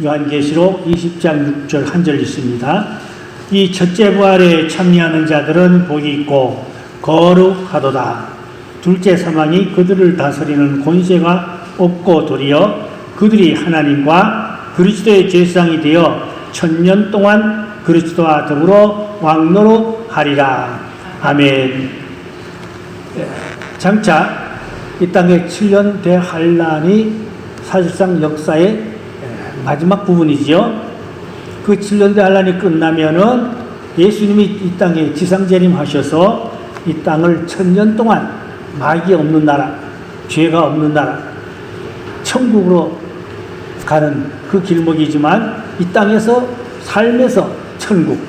요한계시록 20장 6절 한 절 있습니다. 이 첫째 부활에 참여하는 자들은 복이 있고 거룩하도다. 둘째 사망이 그들을 다스리는 권세가 없고 도리어 그들이 하나님과 그리스도의 제사장이 되어 1000년 동안 그리스도와 더불어 왕노릇하리라. 아멘. 장차 이 땅의 7년 대환란이 사실상 역사의 마지막 부분이지요. 그 7년 대환란이 끝나면은 예수님이 이 땅에 지상재림하셔서 이 땅을 1000년 동안 마귀 없는 나라, 죄가 없는 나라, 천국으로 가는 그 길목이지만 이 땅에서 삶에서 천국,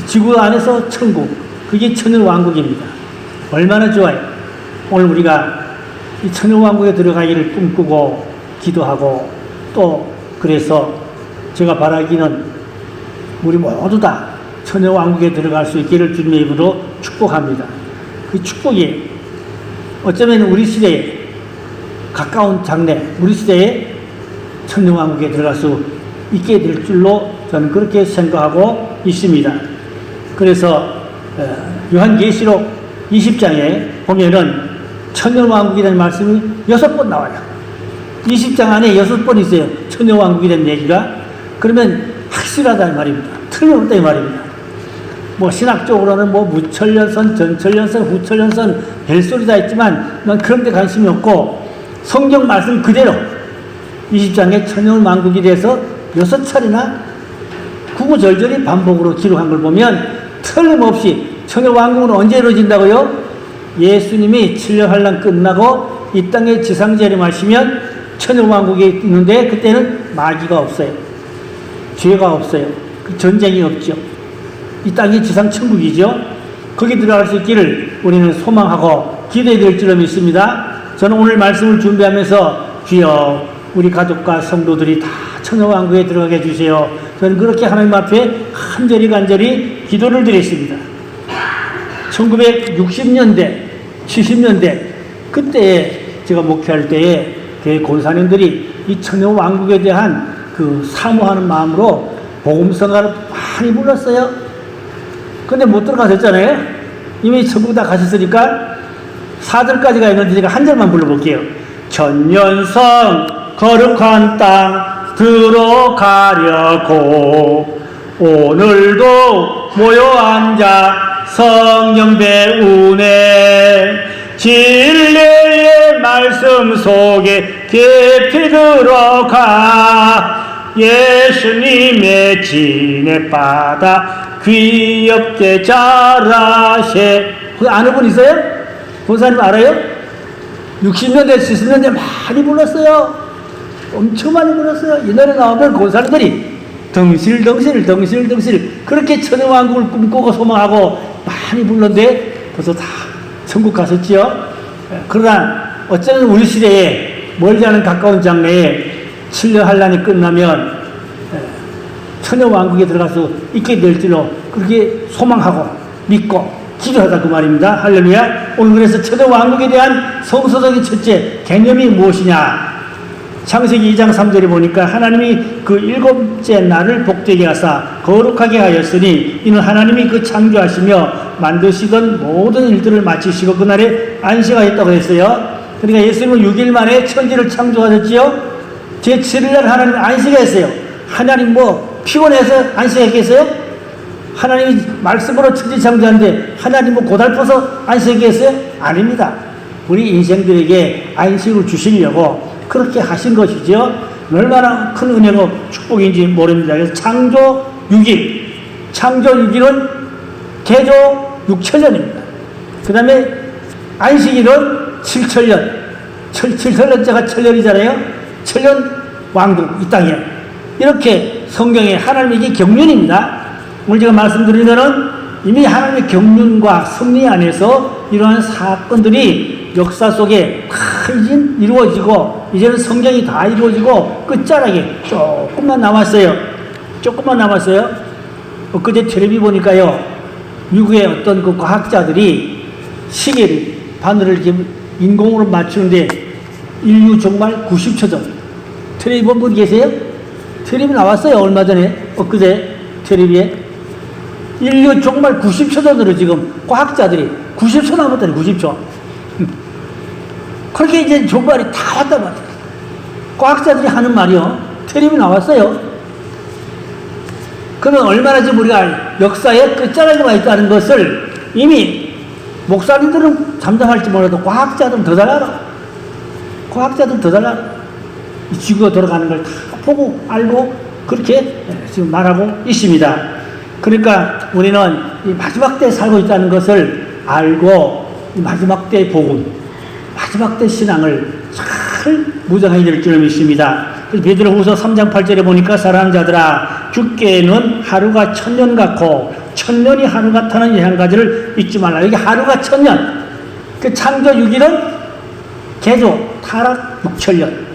지구 안에서 천국, 그게 천년왕국입니다. 얼마나 좋아요. 오늘 우리가 이 천년왕국에 들어가기를 꿈꾸고 기도하고 또 그래서 제가 바라기는 우리 모두 다 천년왕국에 들어갈 수 있기를 주님의 이름으로 축복합니다. 그 축복이 어쩌면 우리 시대에 가까운 장래, 우리 시대에 천년왕국에 들어갈 수 있게 될 줄로 저는 그렇게 생각하고 있습니다. 그래서 요한계시록 20장에 보면은 천년왕국이라는 말씀이 6번 나와요. 20장 안에 6번 있어요. 천년왕국이라는 얘기가. 그러면 확실하다는 말입니다. 틀림없다는 말입니다. 뭐 신학적으로는 뭐 무천년선, 전천년선, 후천년선 벨소리 다 있지만 난 그런 데 관심이 없고 성경 말씀 그대로 20장에 천년왕국에 대해서 6차례나 구구절절히 반복으로 기록한 걸 보면 틀림없이 천년왕국은 언제 이루어진다고요? 예수님이 7년 환란 끝나고 이 땅에 지상재림하시면 천년왕국에 있는데 그때는 마귀가 없어요. 죄가 없어요. 전쟁이 없죠. 이 땅이 지상천국이죠. 거기 들어갈 수 있기를 우리는 소망하고 기도해야 될 줄로 믿습니다. 저는 오늘 말씀을 준비하면서 주여 우리 가족과 성도들이 다 천년왕국에 들어가게 해주세요. 저는 그렇게 하나님 앞에 간절히 기도를 드렸습니다. 1960년대, 70년대 그때 제가 목회할 때에 교회 권사님들이 이 천년왕국에 대한 그 사모하는 마음으로 복음성가를 많이 불렀어요. 근데 못 들어가셨잖아요. 이미 천국 다 가셨으니까 4절까지가 있는데 제가 한 절만 불러볼게요. 천년성 거룩한 땅 들어가려고 오늘도 모여 앉아 성경 배우네. 진리의 말씀 속에 깊이 들어가 예수님의 진액바다 귀엽게 자라세. 그거 아는 분 있어요? 권사님 알아요? 60년대, 70년대 많이 불렀어요. 엄청 많이 불렀어요. 이 노래 나오면 권사님들이 덩실덩실 그렇게 천년왕국을 꿈꾸고 소망하고 많이 불렀는데 벌써 다 천국 갔었지요. 그러나 어쩌면 우리 시대에 멀지 않은 가까운 장래에 7년 환란이 끝나면 천년왕국에 들어갈 수 있게 될 줄로 그렇게 소망하고 믿고 기도하다 그 말입니다. 할렐루야. 오늘 그래서 천년왕국에 대한 성서적인 첫째 개념이 무엇이냐. 창세기 2장 3절에 보니까 하나님이 그 7째 날을 복되게 하사 거룩하게 하였으니 이는 하나님이 그 창조하시며 만드시던 모든 일들을 마치시고 그날에 안식하였다고 했어요. 그러니까 예수님은 6일 만에 천지를 창조하셨지요. 제7일날 하나님 안식했어요. 하나님 뭐 피곤해서 안식했겠어요? 하나님이 말씀으로 천지 창조하는데 하나님 뭐 고달퍼서 안식했어요? 아닙니다. 우리 인생들에게 안식을 주시려고 그렇게 하신 것이죠. 얼마나 큰 은혜고 축복인지 모릅니다. 그래서 창조 6일, 창조 6일은 개조 6천년입니다. 그 다음에 안식일은 7천년, 7천년째가 천년이잖아요. 천년 왕국 이 땅에 이렇게 성경에 하나님의 경륜입니다. 오늘 제가 말씀드린 것은 이미 하나님의 경륜과 섭리 안에서 이러한 사건들이 역사 속에 다 이루어지고 이제는 성경이 다 이루어지고 끝자락에 조금만 남았어요. 엊그제 텔레비 보니까요, 미국의 어떤 그 과학자들이 시계를 바늘을 이렇게 인공으로 맞추는데 인류 정말 90초 전. 텔레비 본 분 계세요? 텔레비 나왔어요. 얼마 전에, 엊그제 텔레비에. 인류 정말 90초 전으로 지금 과학자들이 90초 남았다니, 90초. 그렇게 이제 종말이 다 왔단 말이에요. 과학자들이 하는 말이요. 텔레비 나왔어요. 그러면 얼마나 지금 우리가 역사에 끝자락에 와 있다는 것을 이미 목사님들은 잠잠할지 몰라도 과학자들은 더 잘 알아. 과학자들은 더 잘 알아. 이 지구가 돌아가는 걸 다 보고 알고 그렇게 지금 말하고 있습니다. 그러니까 우리는 이 마지막 때에 살고 있다는 것을 알고 이 마지막 때의 복음, 마지막 때 신앙을 잘 무장해야 될 줄을 믿습니다. 베드로후서 3장 8절에 보니까 사랑하는 자들아 주께는 하루가 천년 같고 천년이 하루 같다는 이 한 가지를 잊지 말라. 여기 하루가 천년. 그 창조 6일은 개조, 타락 6천년.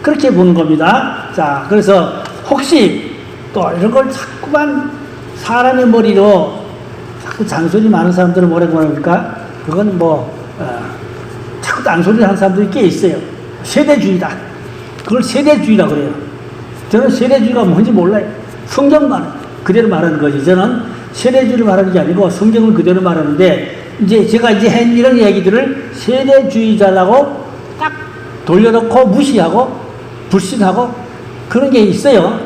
그렇게 보는 겁니다. 자, 그래서 혹시 또 이런 걸 자꾸만 사람의 머리로 자꾸 잔소리 많은 사람들은 뭐라고 합니까? 그건 자꾸 잔소리를 하는 사람들이 꽤 있어요. 세대주의다. 그걸 세대주의라고 그래요. 저는 세대주의가 뭔지 몰라요. 성경만 그대로 말하는 거지. 저는 세대주의를 말하는 게 아니고 성경을 그대로 말하는데, 이제 제가 한 이런 얘기들을 세대주의자라고 딱 돌려놓고 무시하고 불신하고 그런 게 있어요.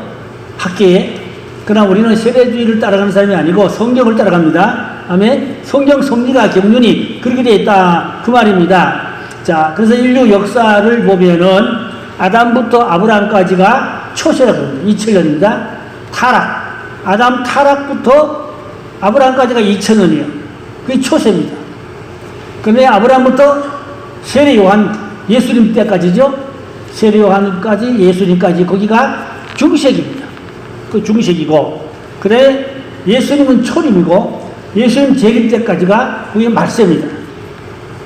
학계에. 그러나 우리는 세대주의를 따라가는 사람이 아니고 성경을 따라갑니다. 아멘. 성경 섭리가 경륜이 그렇게 되어 있다. 그 말입니다. 자, 그래서 인류 역사를 보면은 아담부터 아브라함까지가 초세라고 합니다. 2000년입니다. 타락. 아담 타락부터 아브라함까지가 2000년이에요. 그게 초세입니다. 그런데 아브라함부터 세례 요한 예수님 때까지죠. 세례 요한까지 예수님까지 거기가 중세기입니다. 그 중세기고, 그래 예수님은 초림이고 예수님 재림 때까지가 그게 말세입니다.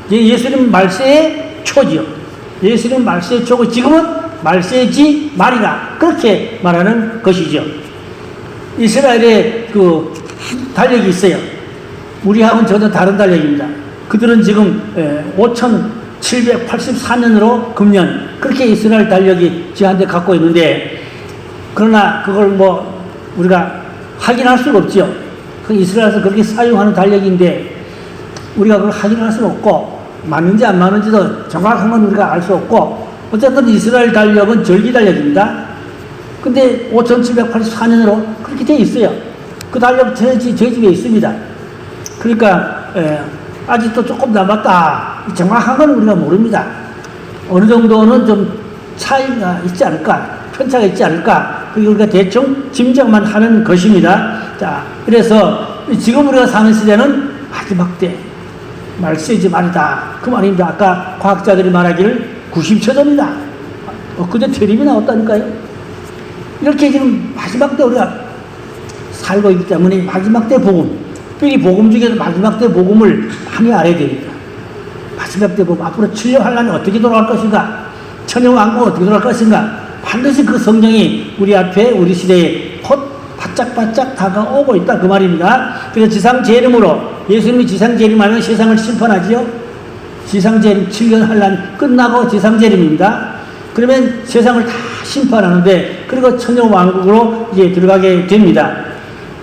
예수님 말세의 초지요. 예수님 말세의 초고 지금은 말세지 말이라 그렇게 말하는 것이죠. 이스라엘의 그 달력이 있어요. 우리하고는 전혀 다른 달력입니다. 그들은 지금 5784년으로 금년 그렇게 이스라엘 달력이 지한테 갖고 있는데, 그러나 그걸 우리가 확인할 수가 없죠. 그 이스라엘에서 그렇게 사용하는 달력인데 우리가 그걸 확인할 수는 없고, 맞는지 안 맞는지도 정확한 건 우리가 알 수 없고, 어쨌든 이스라엘 달력은 절기 달력입니다. 근데 5784년으로 그렇게 되어 있어요. 그 달력 저희 집에 있습니다. 그러니까 아직도 조금 남았다. 정확한 건 우리가 모릅니다. 어느 정도는 좀 차이가 있지 않을까, 편차가 있지 않을까, 그게 우리가 대충 짐작만 하는 것입니다. 자, 그래서 지금 우리가 사는 시대는 마지막 때 말세지 말이다. 그 말입니다. 아까 과학자들이 말하기를 90초 전이다. 그제 텔레비 나왔다니까요. 이렇게 지금 마지막 때 우리가 살고 있기 때문에 마지막 때 복음, 특별히 복음 중에서 마지막 때 복음을 많이 알아야 됩니다. 마지막 때 복음, 앞으로 7년 환란이 어떻게 돌아갈 것인가, 천년왕국은 어떻게 돌아갈 것인가, 반드시 그 성경이 우리 앞에 우리 시대에 곧 바짝바짝 다가오고 있다. 그 말입니다. 그래서 지상재림으로, 예수님이 지상재림하면 세상을 심판하지요. 지상재림 7년 환란 끝나고 지상재림입니다. 그러면 세상을 다 심판하는데, 그리고 천년왕국으로 이제 들어가게 됩니다.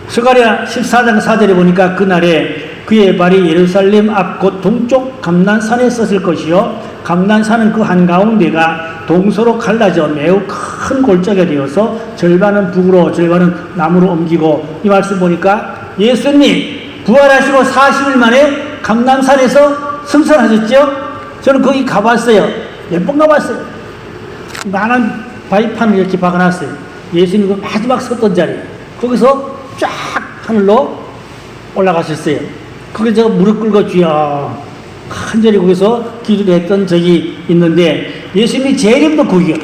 스가랴 14장 4절에 보니까 그날에 그의 발이 예루살렘 앞 곧 동쪽 감난산에 섰을 것이요 감난산은 그 한가운데가 동서로 갈라져 매우 큰 골짜기가 되어서 절반은 북으로 절반은 남으로 옮기고, 이 말씀 보니까 예수님이 부활하시고 40일 만에 감난산에서 승천하셨죠. 저는 거기 가봤어요. 몇 번 가봤어요. 많은 바위판을 이렇게 박아놨어요. 예수님 그 마지막 섰던 자리, 거기서 쫙 하늘로 올라가셨어요. 거기서 무릎 꿇고 주여 간절히 거기서 기도를 했던 적이 있는데, 예수님이 재림도 거기요.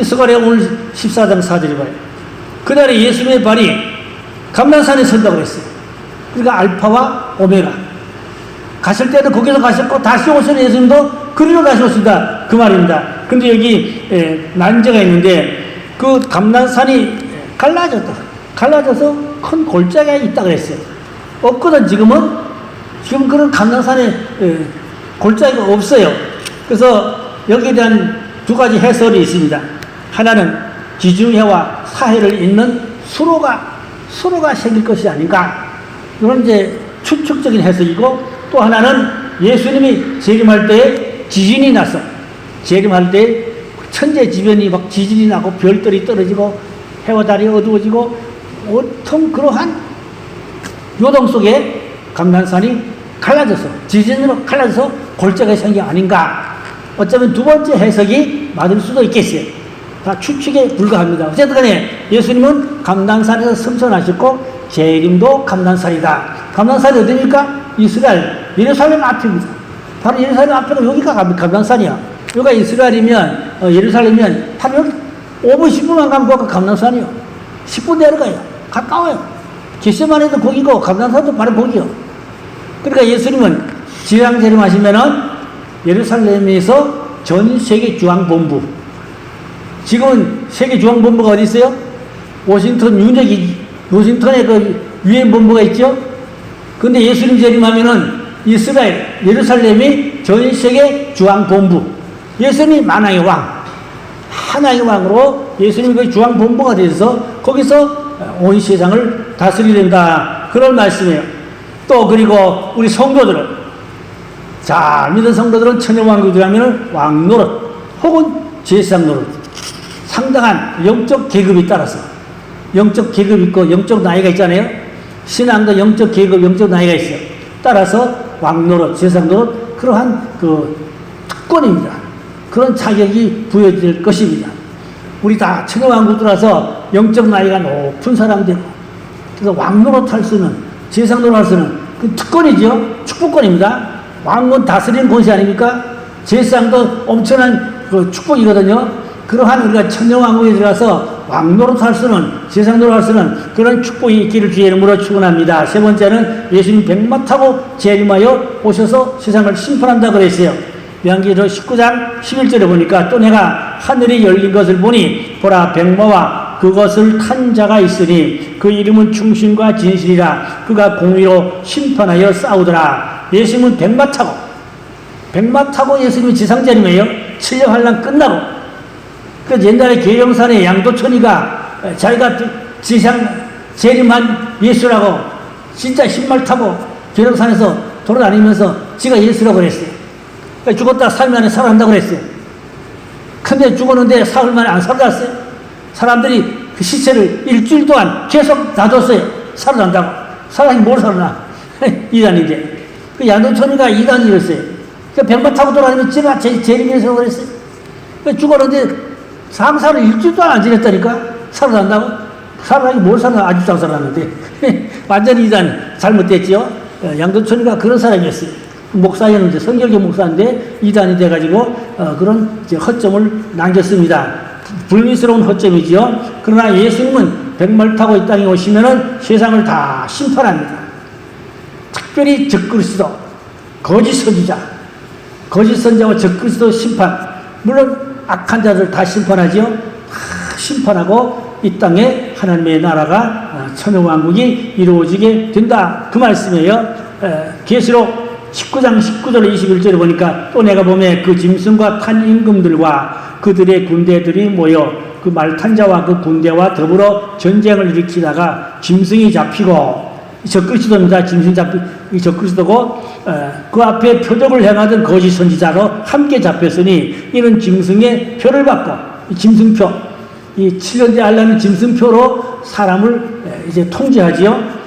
스가랴 오늘 14장 4절에 봐요. 그날에 예수님의 발이 감난산에 선다고 그랬어요. 그러니까 알파와 오메가. 가실 때도 거기서 가셨고 다시 오신 예수님도 그리로 다시 오신다. 그 말입니다. 근데 여기 난제가 있는데, 그 감난산이 갈라져서 큰 골짜기가 있다 그랬어요. 없거든. 지금 그런 감난산에 골짜기가 없어요. 그래서 여기에 대한 두 가지 해설이 있습니다. 하나는 지중해와 사해를 잇는 수로가 생길 것이 아닌가. 이런 이제 추측적인 해석이고, 또 하나는 예수님이 재림할 때에 지진이 나서, 재림할 때 천재지변이 막 지진이 나고 별들이 떨어지고 해와 달이 어두워지고 온통 그러한 요동 속에 감난산이 갈라져서, 지진으로 갈라져서 골짜기가 생긴 게 아닌가. 어쩌면 두 번째 해석이 맞을 수도 있겠어요. 다 추측에 불과합니다. 어쨌든 간에 예수님은 감난산에서 승천하셨고 재림도 감난산이다. 감난산이 어디입니까? 이스라엘, 예루살렘 앞입니다. 바로 예루살렘 앞에가 여기가 감난산이야. 여기가 이스라엘이면, 예루살렘이면 바로 여기 5분, 10분만 가면 거기가 감난산이요. 10분 내려가요. 가까워요. 겟세마네도 거기고 감난산도 바로 거기요. 그러니까 예수님은 지상 재림하시면은 예루살렘에서 전 세계 중앙본부, 지금은 세계 중앙본부가 어디 있어요? 워싱턴에 그 유엔 본부가 있죠? 근데 예수님 재림하면은 이스라엘, 예루살렘이 전 세계 중앙본부, 예수님이 만왕의 왕, 하나의 왕으로 예수님이 그 중앙본부가 돼서 거기서 온 세상을 다스리된다. 그런 말씀이에요. 또 그리고 우리 성도들은, 자, 믿은 성도들은 천년왕국이라면 왕노릇 혹은 제사장 노릇, 상당한 영적 계급이 따라서, 영적 계급이 있고 영적 나이가 있잖아요. 신앙도 영적 계급, 영적 나이가 있어요. 따라서 왕노릇, 제사장 노릇, 그러한 그 특권입니다. 그런 자격이 부여될 것입니다. 우리 다 천년왕국이라서 영적 나이가 높은 사람들, 그래서 왕노릇 할 수는, 제사장 노릇 할 수는 그 특권이죠. 축복권입니다. 왕은 다스리는 권세 아닙니까? 제사장도 엄청난 그 축복이거든요. 그러한 우리가 천년왕국에 들어가서 왕노릇 할 수는, 제사장 노릇 할 수는 그런 축복이 있기를 주의 이름으로 축원합니다. 세 번째는 예수님 백마 타고 재림하여 오셔서 세상을 심판한다 그랬어요. 요한계시록 19장 11절에 보니까 또 내가 하늘이 열린 것을 보니 보라 백마와 그것을 탄 자가 있으니 그 이름은 충신과 진실이라. 그가 공의로 심판하여 싸우더라. 예수님은 백마 타고 예수님이 지상재림이에요. 7년 환란 끝나고. 그 옛날에 계룡산에 양도천이가 자기가 지상 재림한 예수라고 진짜 신발 타고 계룡산에서 돌아다니면서 지가 예수라고 그랬어요. 그러니까 죽었다 살면 안에 살아난다고 그랬어요. 근데 죽었는데 사흘 만에 안 살아났어요. 사람들이 그 시체를 일주일 동안 계속 놔뒀어요. 살아난다고. 사람이 뭘 살아나? 이단인데. 그 양도천이가 이단이었어요. 그 백마 타고 돌아다니면 지가 재림해서 그랬어요. 그 죽었는데 상사를 일주일 동안 안 지냈다니까? 살아난다고? 살아나기 뭘 살아나? 아직도 안 살아났는데. 완전히 이단 잘못됐지요? 양도천이가 그런 사람이었어요. 목사였는데, 성결교 목사인데 이단이 돼가지고 그런 허점을 남겼습니다. 불미스러운 허점이지요. 그러나 예수님은 백마를 타고 이 땅에 오시면은 세상을 다 심판합니다. 특별히 적그리스도, 거짓 선지자, 거짓 선자와 적그리스도 심판, 물론 악한 자들 다 심판하지요. 다 심판하고 이 땅에 하나님의 나라가 천년왕국이 이루어지게 된다. 그 말씀이에요. 계시록 19장 19절 21절에 보니까 또 내가 보매 그 짐승과 탄 임금들과 그들의 군대들이 모여 그 말탄 자와 그 군대와 더불어 전쟁을 일으키다가 짐승이 잡히고, 적그리스도입니다. 짐승이 잡히 적그리스도고, 그 앞에 표적을 행하던 거짓 선지자로 함께 잡혔으니 이는 짐승의 표를 받고, 짐승표, 이 7년째 알라는 짐승표로 사람을 이제 통제하지요.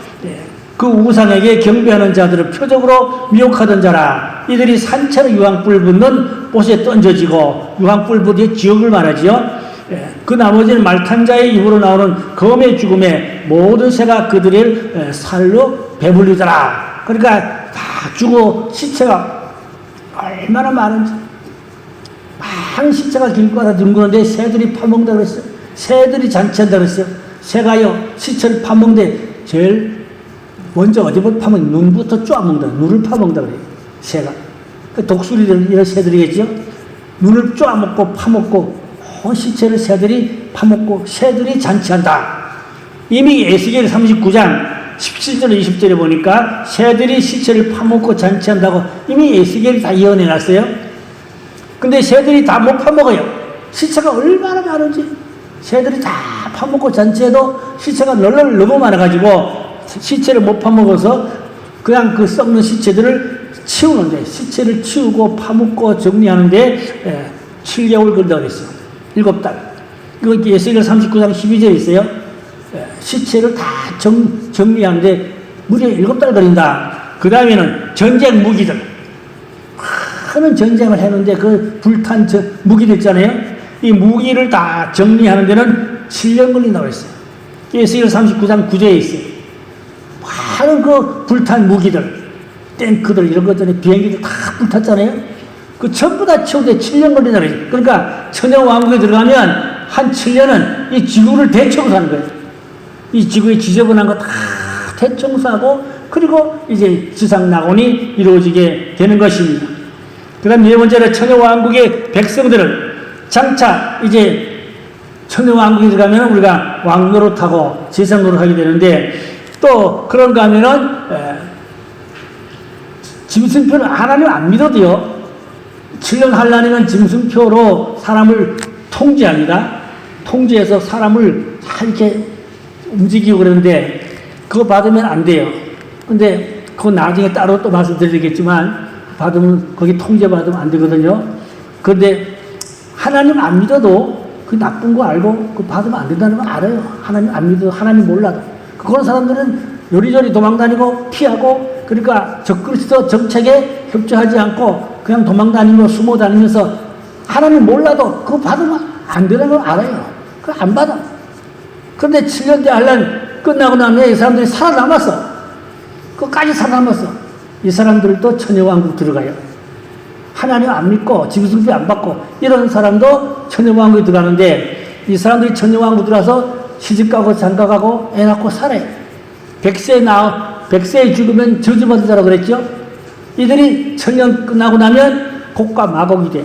그 우상에게 경배하는 자들을 표적으로 미혹하던 자라. 이들이 산채로 유황불 붙는 옷에 던져지고, 유황불 붙이 지옥을 말하지요. 그 나머지는 말탄 자의 입으로 나오는 검의 죽음에 모든 새가 그들을 살로 배불리더라. 그러니까 다 죽어 시체가 얼마나 많은지, 많은 시체가 길가에 둥그런데 새들이 파먹는다 그랬어요. 새들이 잔치한다 그랬어요. 새가요 시체를 파먹는데 제일 먼저 어디부터 파먹는, 눈부터 쪼아먹는다. 눈을 파먹는다 그래요. 새가. 그 독수리들 이런 새들이겠죠. 눈을 쪼아먹고 파먹고 시체를 새들이 파먹고 새들이 잔치한다. 이미 에스겔 39장 17절 20절에 보니까 새들이 시체를 파먹고 잔치한다고 이미 에스겔이 다 예언해놨어요. 근데 새들이 다 못 파먹어요. 시체가 얼마나 많은지. 새들이 다 파먹고 전체에도 시체가 너무 많아가지고 시체를 못 파먹어서 그냥 그 썩는 시체들을 치우는데, 시체를 치우고 파먹고 정리하는데 7개월 걸린다고 그랬어요. 7달. 이거 에스겔 39장 12절에 있어요. 시체를 다 정리하는데 무려 7달 걸린다. 그 다음에는 전쟁 무기들. 큰 전쟁을 했는데 그 불탄 무기들 있잖아요. 이 무기를 다 정리하는 데는 7년 걸린다고 했어요. 에스겔 39장 9절에 있어요. 많은 그 불탄 무기들, 탱크들, 이런 것들이 비행기들 다 불탔잖아요. 그 전부 다 치우는데 7년 걸린다고 했어요. 그러니까 천여왕국에 들어가면 한 7년은 이 지구를 대청소하는 거예요. 이 지구에 지저분한 거 다 대청소하고, 그리고 이제 지상 낙원이 이루어지게 되는 것입니다. 그 다음 네 번째로 천여왕국의 백성들은 장차 이제 천여왕국에 들어가면 우리가 왕노릇하고 지상 노릇하게 되는데, 또 그런가 하면은 짐승표는 하나님 안 믿어도요, 7년 한란이면 짐승표로 사람을 통제합니다. 통제해서 사람을 다 이렇게 움직이고 그러는데 그거 받으면 안 돼요. 근데 그거 나중에 따로 또 말씀드리겠지만, 받으면 거기 통제받으면 안 되거든요. 그런데 하나님 안 믿어도 그 나쁜 거 알고 그 받으면 안 된다는 거 알아요. 하나님 안 믿어도, 하나님 몰라도. 그런 사람들은 요리조리 도망다니고 피하고, 그러니까 적그리스도 정책에 협조하지 않고 그냥 도망다니며 숨어 다니면서 하나님 몰라도 그거 받으면 안 되는 걸 알아요. 그거 안 받아. 그런데 7년째 한란 끝나고 나면 이 사람들이 살아남았어. 그까지 살아남았어. 이 사람들도 천여왕국 들어가요. 하나님 안 믿고 짐승표 안 받고 이런 사람도 천여왕국에 들어가는데, 이 사람들이 천여왕국 들어가서 시집가고 장가가고 애 낳고 살아요. 100세에 죽으면 저주받은 자라고 그랬죠. 이들이 천년 끝나고 나면 곡과 마곡이 돼요.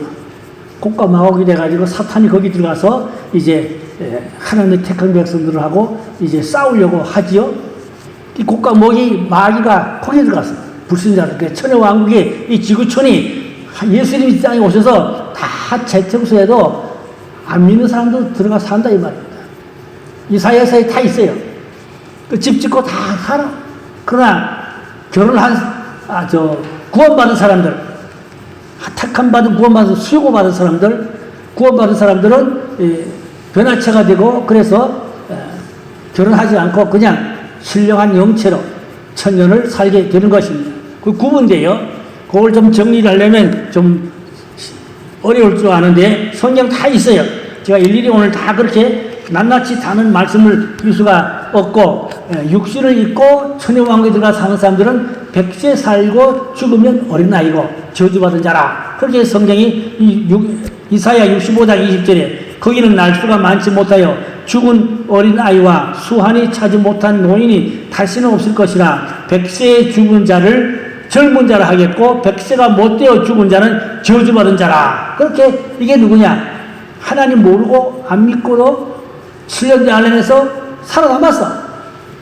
곡과 마곡이 돼가지고 사탄이 거기 들어가서 이제 하나님의 택한 백성들하고 이제 싸우려고 하지요. 이 곡과 마귀가 거기에 들어갔어요. 불신자들. 천여왕국의 이 지구촌이 예수님이 땅에 오셔서 다 재청소해도 안 믿는 사람도 들어가 산다 이 말입니다. 이사야서에 다 있어요. 그 집 짓고 다 살아. 그러나 구원받은 사람들, 택함받은 구원받은 수요받은 사람들, 구원받은 사람들은 변화체가 되고, 그래서 결혼하지 않고 그냥 신령한 영체로 천년을 살게 되는 것입니다. 그 구분돼요. 그걸 좀 정리를 하려면 좀 어려울 줄 아는데 성경 다 있어요. 제가 일일이 오늘 다 그렇게 낱낱이 다는 말씀을 드릴 수가 없고, 육신을 입고 천여왕국에 들어가 사는 사람들은 100세 살고 죽으면 어린아이고 저주받은 자라. 그렇게 성경이 이사야 65장 20절에 거기는 날수가 많지 못하여 죽은 어린아이와 수한이 차지 못한 노인이 다시는 없을 것이라. 100세에 죽은 자를 젊은 자라 하겠고 100세가 못되어 죽은 자는 저주받은 자라. 그렇게 이게 누구냐? 하나님 모르고 안 믿고도 7년째 안에서 살아남았어.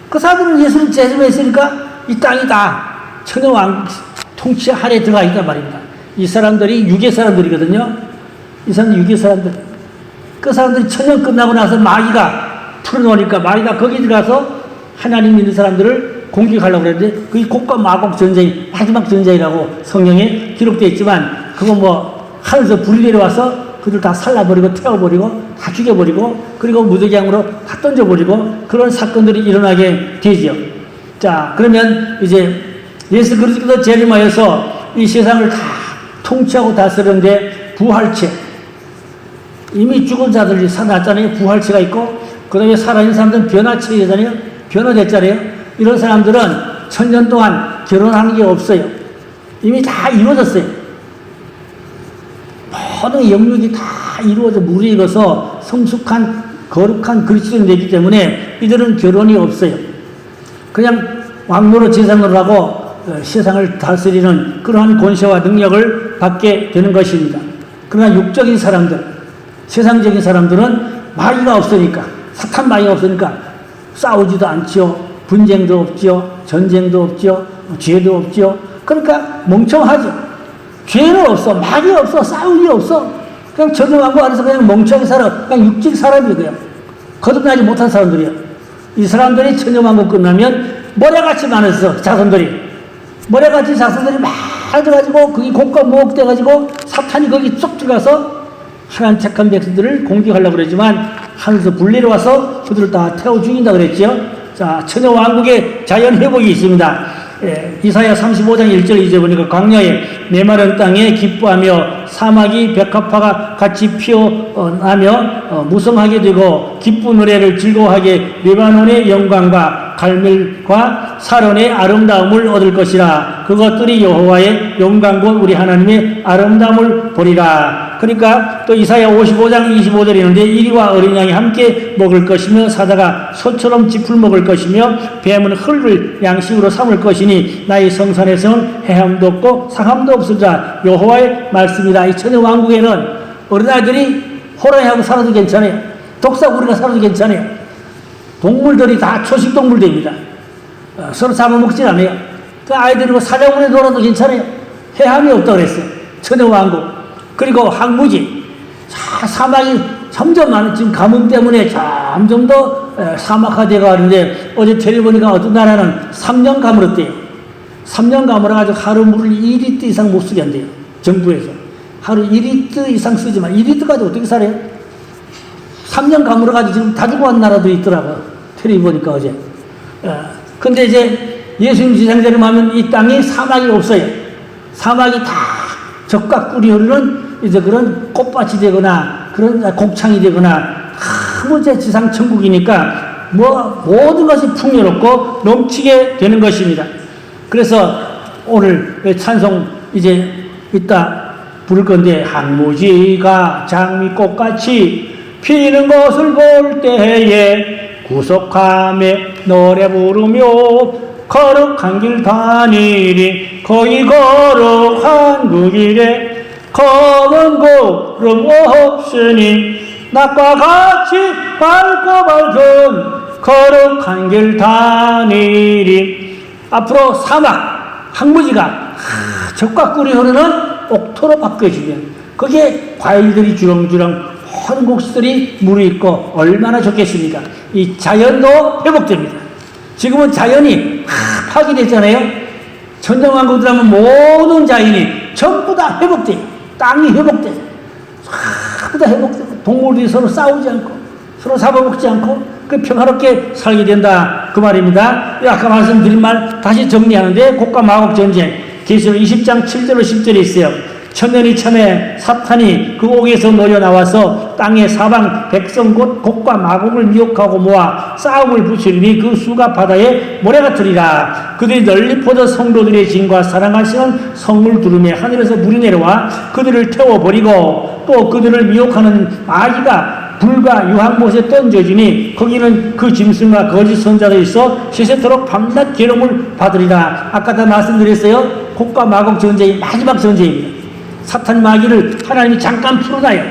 그 사람들은 예수님 재림했으니까 이 땅이 다 천여왕국 통치 하에 들어가 있단 말입니다. 이 사람들이 유괴 사람들이거든요. 이 사람들 유괴 사람들. 그 사람들이 천년 끝나고 나서 마귀가 풀어놓으니까 마귀가 거기 들어가서 하나님 믿는 사람들을 공격하려고 그랬는데, 그게 곡과 마곡 전쟁이 마지막 전쟁이라고 성경에 기록되어 있지만, 그거 뭐 하늘에서 불이 내려와서 그들 다 살라버리고 태워버리고 다 죽여버리고 그리고 무적양으로 다 던져버리고 그런 사건들이 일어나게 되죠. 자, 그러면 이제 예수 그리스도께서 재림하여서 이 세상을 다 통치하고 다스리는데 부활체, 이미 죽은 자들이 살아났잖아요. 부활체가 있고, 그 다음에 살아있는 사람들은 변화체잖아요. 변화됐잖아요. 이런 사람들은 천년 동안 결혼하는 게 없어요. 이미 다 이루어졌어요. 모든 영역이 다 이루어져 무르익어서 성숙한 거룩한 그리스도인이 되기 때문에 이들은 결혼이 없어요. 그냥 왕노로 재상으로 하고 세상을 다스리는 그러한 권세와 능력을 받게 되는 것입니다. 그러나 육적인 사람들, 세상적인 사람들은 마귀가 없으니까, 사탄 마귀가 없으니까 싸우지도 않지요. 분쟁도 없지요. 전쟁도 없지요. 죄도 없지요. 그러니까 멍청하죠. 죄는 없어. 마귀 없어. 싸울 일 없어. 그냥 천여왕국 안에서 그냥 멍청히 살아. 그냥 육질 사람이고요. 거듭나지 못한 사람들이야. 이 사람들이 천년왕국 끝나면 모래같이 많았어, 자손들이. 모래같이 자손들이 많아져가지고 거기 곡과 무혹돼가지고 사탄이 거기 쏙 들어가서 하나님 택한 백성들을 공격하려고 그랬지만 하늘에서 불 내려와서 그들을 다 태워 죽인다 그랬죠. 자, 천년왕국의 자연회복이 있습니다. 예, 이사야 35장 1절 2절 보니까 광야에 메마른 땅에 기뻐하며 사막이 백합화가 같이 피어나며 무성하게 되고 기쁜 노래를 즐거워하게 레바논의 영광과 갈멜과 사론의 아름다움을 얻을 것이라. 그것들이 여호와의 영광과 우리 하나님의 아름다움을 보리라. 그러니까 또 이사야 55장 25절이 있는데 이리와 어린 양이 함께 먹을 것이며 사자가 소처럼 짚을 먹을 것이며 뱀은 흙을 양식으로 삼을 것이니 나의 성산에서는 해함도 없고 상함도 없을 자 여호와의 말씀이다. 이 천년왕국에는 어린아이들이 호랑이하고 살아도 괜찮아요. 독사구리가 살아도 괜찮아요. 동물들이 다 초식동물들입니다. 서로 잡아먹지 않아요. 그 아이들이고 사자굴에 놀아도 괜찮아요. 해함이 없다고 그랬어요. 천년왕국. 그리고 항무지. 사막이 점점 많은, 지금 가뭄 때문에 점점 더 사막화되어 가는데 어제 텔레 보니까 어떤 나라는 3년 가물었대요. 3년 가물어가지고 하루 물을 2리터 이상 못 쓰게 한대요. 정부에서. 하루 2리터 이상 쓰지만 2리터까지 어떻게 살아요? 3년 가물어가지고 지금 다 죽어간 나라도 있더라고요. 텔레비 보니까 어제. 근데 이제 예수님 지상제를 하면 이 땅에 사막이 없어요. 사막이 다 적과 꿀이 흐르는 이제 그런 꽃밭이 되거나 그런 곡창이 되거나 아무 제 지상 천국이니까 뭐 모든 것이 풍요롭고 넘치게 되는 것입니다. 그래서 오늘 찬송 이제 이따 부를 건데 항무지가 장미꽃같이 피는 것을 볼 때에 구속함에 노래 부르며 거룩한 길 다니리 거기 거룩한 그 길에 검은 구름 없으니 낮과 같이 밝고 밝은 거룩한 길 다니리. 앞으로 사막 항무지가 적과 꿀이 흐르는 옥토로 바뀌어지면 거기에 과일들이 주렁주렁 모든 곡식들이 무르익고 얼마나 좋겠습니까? 이 자연도 회복됩니다. 지금은 자연이 파괴됐잖아요. 천년왕국들 하면 모든 자연이 전부 다 회복돼요. 땅이 회복돼요. 전부 다 회복되고 동물들이 서로 싸우지 않고 서로 잡아먹지 않고 그 평화롭게 살게 된다. 그 말입니다. 아까 말씀드린 말 다시 정리하는데 곡과 마곡 전쟁 계시록 20장 7절로 10절에 있어요. 천년이 참에 사탄이 그 옥에서 놀려 나와서 땅의 사방 백성 곧 곡과 마곡을 미혹하고 모아 싸움을 붙이리니 그 수가 바다에 모래가 들이라. 그들이 널리 퍼져 성도들의 진과 사랑하시는 성을 두르며 하늘에서 물이 내려와 그들을 태워버리고 또 그들을 미혹하는 마귀가 불과 유황못에 던져지니 거기는 그 짐승과 거짓 선자들이 있어 세세토록 밤낮 괴로움을 받으리라. 아까 다 말씀드렸어요. 곡과 마곡 전쟁이 마지막 전쟁입니다. 사탄 마귀를 하나님이 잠깐 풀어놔요.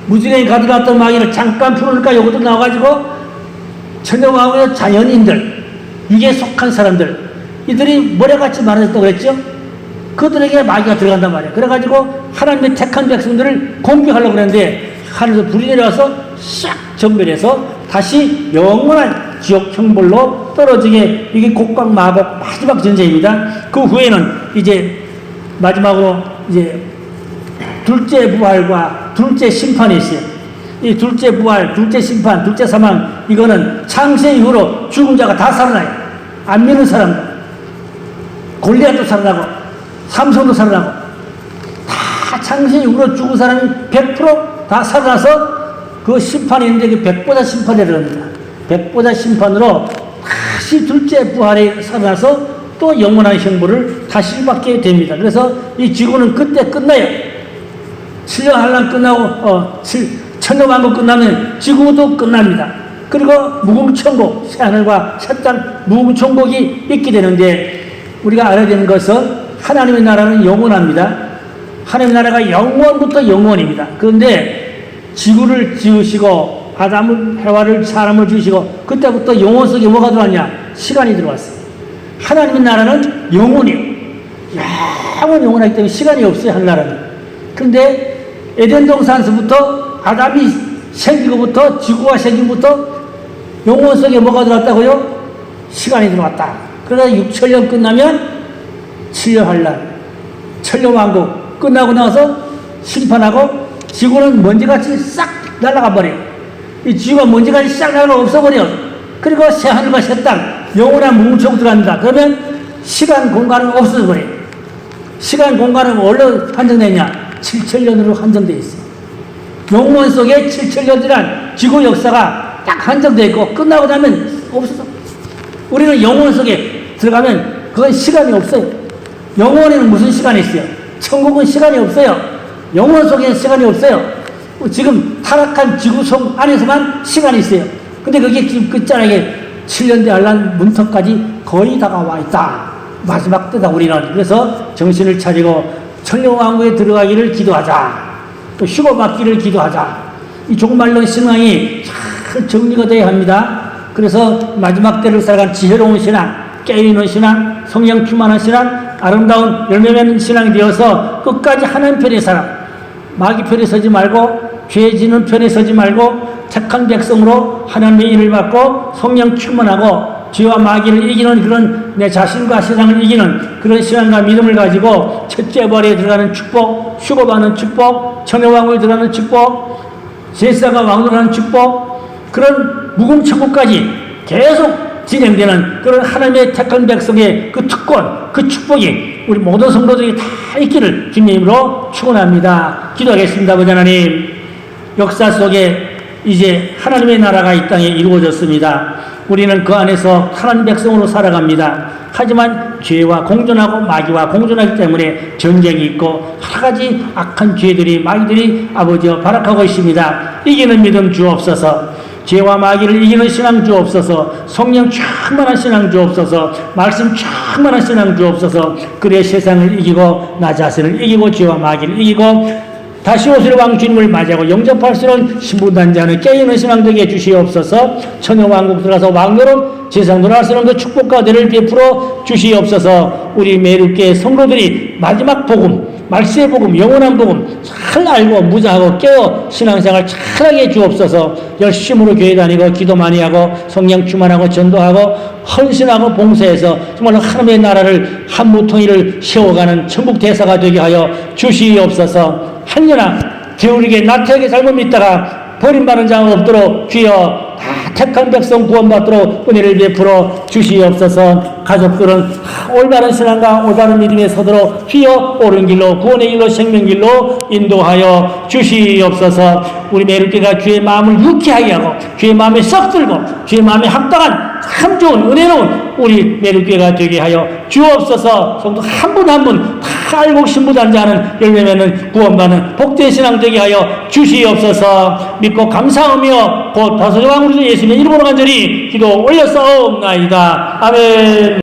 무지랭이 가져갔던 마귀를 잠깐 풀어놓으니까 이것도 나와가지고 천년왕국의 자연인들, 육에 속한 사람들, 이들이 모래같이 많아졌다고 그랬죠? 그들에게 마귀가 들어간단 말이에요. 그래가지고 하나님의 택한 백성들을 공격하려고 그랬는데 하늘에서 불이 내려와서 싹 전멸해서 다시 영원한 지옥 형벌로 떨어지게, 이게 곡과 마곡 마지막 전쟁입니다. 그 후에는 이제 마지막으로 이제 둘째 부활과 둘째 심판이 있어요. 이 둘째 부활, 둘째 심판, 둘째 사망, 이거는 창세 이후로 죽은 자가 다 살아나요. 안 믿는 사람들. 골리앗도 살아나고, 삼손도 살아나고, 다 창세 이후로 죽은 사람이 100% 다 살아나서 그 심판이 있는데 그 백보자 심판이라고 합니다. 백보자 심판으로 다시 둘째 부활에 살아나서 또 영원한 형벌을 다시 받게 됩니다. 그래서 이 지구는 그때 끝나요. 7년 한란 끝나고 천년왕국 끝나면 지구도 끝납니다. 그리고 무궁천국, 새하늘과 새 땅 무궁천국이 있게 되는데 우리가 알아야 되는 것은 하나님의 나라는 영원합니다. 하나님의 나라가 영원부터 영원입니다. 그런데 지구를 지으시고 아담을, 해와를, 사람을 지으시고 그때부터 영원 속에 뭐가 들어왔냐? 시간이 들어왔어요. 하나님의 나라는 영원이에요. 영원하기 때문에 시간이 없어요. 하나님의 나라는. 그런데 에덴 동산에서부터 아담이 생기고부터 지구가 생기고부터 영혼 속에 뭐가 들어왔다고요? 시간이 들어왔다. 그러다 6천년 끝나면 7년 환란, 천년왕국 끝나고 나서 심판하고 지구는 먼지같이 싹 날아가 버려. 이 지구가 먼지같이 싹 날아가 없어버려. 그리고 새하늘과 새 땅, 영원한 뭉쳐 들어간다. 그러면 시간 공간은 없어져버려. 시간 공간은 뭘로 한정되냐? 7천년으로 한정되어 있어. 영혼 속에 7천년이란 지구 역사가 딱 한정되어 있고 끝나고 나면 없어져. 우리는 영혼 속에 들어가면 그건 시간이 없어요. 영혼에는 무슨 시간이 있어요? 천국은 시간이 없어요. 영혼 속에는 시간이 없어요. 지금 타락한 지구성 안에서만 시간이 있어요. 근데 그게 지금 끝자락에 7년대 한란 문턱까지 거의 다가와 있다. 마지막 때다 우리는. 그래서 정신을 차리고 천년왕국에 들어가기를 기도하자. 또 휴거받기를 기도하자. 이 종말론 신앙이 잘 정리가 되어야 합니다. 그래서 마지막 때를 살아간 지혜로운 신앙, 깨어있는 신앙, 성령 충만한 신앙, 아름다운 열매 맺는 신앙이 되어서 끝까지 하나님 편에 살아. 마귀 편에 서지 말고 죄 지는 편에 서지 말고 착한 백성으로 하나님의 일을 받고 성령 충만하고 죄와 마귀를 이기는 그런 내 자신과 세상을 이기는 그런 신앙과 믿음을 가지고 첫째 벌에 들어가는 축복, 휴거받는 축복, 천여왕국에 들어가는 축복, 제사가 왕노라는 축복, 그런 무궁천국까지 계속 진행되는 그런 하나님의 택한 백성의 그 특권, 그 축복이 우리 모든 성도들이 다 있기를 주님으로 축원합니다. 기도하겠습니다. 아버지 하나님, 역사 속에 이제 하나님의 나라가 이 땅에 이루어졌습니다. 우리는 그 안에서 하나님 백성으로 살아갑니다. 하지만 죄와 공존하고 마귀와 공존하기 때문에 전쟁이 있고 여러 가지 악한 죄들이 마귀들이 아버지여 발악하고 있습니다. 이기는 믿음 주옵소서. 죄와 마귀를 이기는 신앙 주옵소서. 성령 충만한 신앙 주옵소서. 말씀 충만한 신앙 주옵소서. 그래 세상을 이기고 나 자신을 이기고 죄와 마귀를 이기고 다시 오실 왕 주님을 맞이하고 영접할 수 있는 신분단자는 깨어있는 신앙 되게 주시옵소서. 천여왕국 들어가서 왕노릇 세상 놀랄 수 있는 그 축복과 은혜를 베풀어 주시옵소서. 우리 매일교회 성도들이 마지막 복음, 말세의 복음, 영원한 복음 잘 알고 무자하고 깨어 신앙생활 잘하게 주옵소서. 열심으로 교회 다니고 기도 많이 하고 성령 충만하고 전도하고 헌신하고 봉사해서 정말로 하나님의 나라를 한 무통일을 세워가는 천국 대사가 되게 하여 주시옵소서. 한여나 게으르게 나태하게 잘못 믿다가 버림받은 자 없도록 주여 다 택한 백성 구원받도록 은혜를 베풀어 주시옵소서. 가족들은 올바른 신앙과 올바른 믿음에 서도록 주여 옳은 길로 구원의 길로 생명 길로 인도하여 주시옵소서. 우리 매일교회가 주의 마음을 유쾌하게 하고 주의 마음에 썩 들고 주의 마음에 합당한 참 좋은 은혜로운 우리 매일교회가 되게 하여 주옵소서. 성도 한 분 한 분 다 알고 신부단 자는 열매 맺는 구원받는 복된 신앙 되게 하여 주시옵소서. 믿고 감사하며 곧 다소저왕 우리 예수님의 이름으로 간절히 기도 올렸사옵나이다. 아멘.